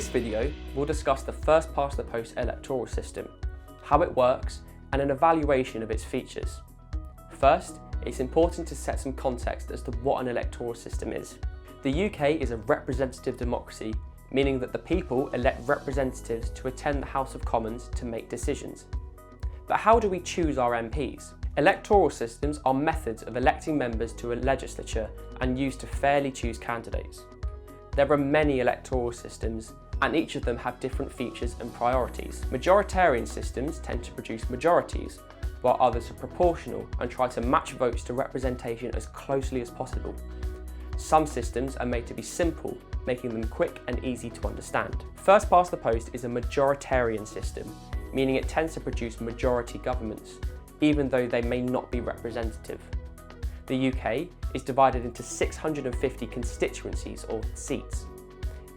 this video, we'll discuss the first past the post electoral system, how it works, and an evaluation of its features. First, it's important to set some context as to what an electoral system is. The UK is a representative democracy, meaning that the people elect representatives to attend the House of Commons to make decisions. But how do we choose our MPs? Electoral systems are methods of electing members to a legislature and used to fairly choose candidates. There are many electoral systems, and each of them have different features and priorities. Majoritarian systems tend to produce majorities, while others are proportional and try to match votes to representation as closely as possible. Some systems are made to be simple, making them quick and easy to understand. First past the post is a majoritarian system, meaning it tends to produce majority governments, even though they may not be representative. The UK is divided into 650 constituencies or seats.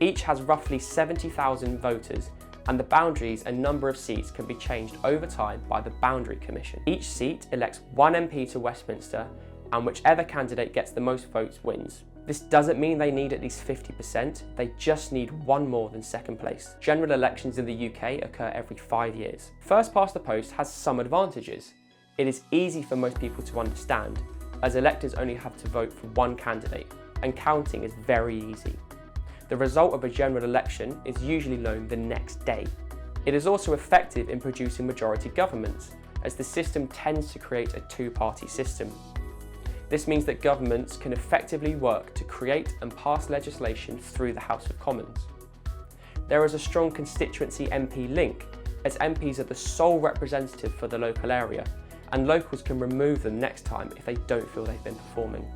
Each has roughly 70,000 voters, and the boundaries and number of seats can be changed over time by the Boundary Commission. Each seat elects one MP to Westminster, and whichever candidate gets the most votes wins. This doesn't mean they need at least 50%, they just need one more than second place. General elections in the UK occur every 5 years. First past the post has some advantages. It is easy for most people to understand, as electors only have to vote for one candidate, and counting is very easy. The result of a general election is usually known the next day. It is also effective in producing majority governments, as the system tends to create a two-party system. This means that governments can effectively work to create and pass legislation through the House of Commons. There is a strong constituency MP link, as MPs are the sole representative for the local area, and locals can remove them next time if they don't feel they've been performing.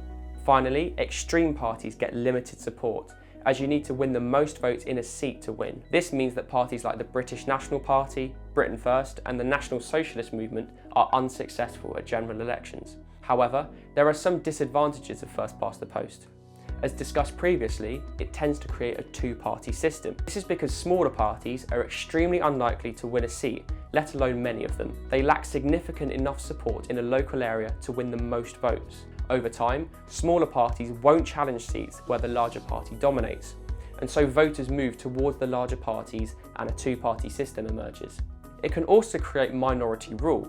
Finally, extreme parties get limited support, as you need to win the most votes in a seat to win. This means that parties like the British National Party, Britain First, and the National Socialist Movement are unsuccessful at general elections. However, there are some disadvantages of first past the post. As discussed previously, it tends to create a two-party system. This is because smaller parties are extremely unlikely to win a seat, let alone many of them. They lack significant enough support in a local area to win the most votes. Over time, smaller parties won't challenge seats where the larger party dominates, and so voters move towards the larger parties and a two-party system emerges. It can also create minority rule,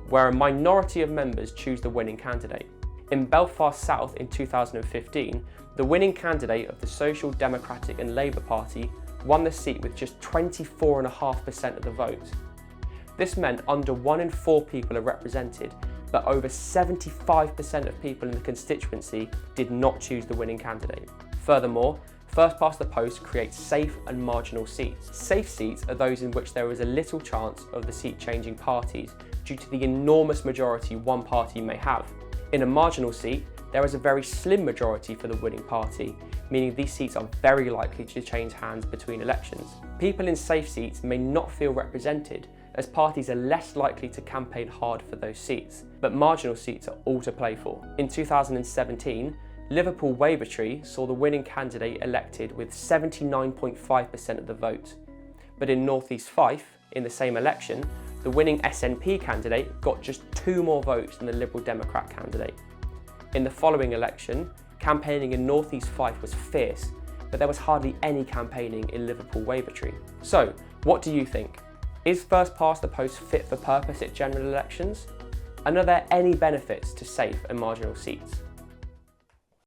where a minority of members choose the winning candidate. In Belfast South in 2015, the winning candidate of the Social Democratic and Labour Party won the seat with just 24.5% of the vote. This meant under 1 in 4 people are represented, but over 75% of people in the constituency did not choose the winning candidate. Furthermore, first past the post creates safe and marginal seats. Safe seats are those in which there is a little chance of the seat changing parties due to the enormous majority one party may have. In a marginal seat, there is a very slim majority for the winning party, meaning these seats are very likely to change hands between elections. People in safe seats may not feel represented, as parties are less likely to campaign hard for those seats, but marginal seats are all to play for. In 2017, Liverpool Wavertree saw the winning candidate elected with 79.5% of the vote, but in North East Fife, in the same election, the winning SNP candidate got just 2 more votes than the Liberal Democrat candidate. In the following election, campaigning in North East Fife was fierce, but there was hardly any campaigning in Liverpool Wavertree. So, what do you think? Is first past the post fit for purpose at general elections? And are there any benefits to safe and marginal seats?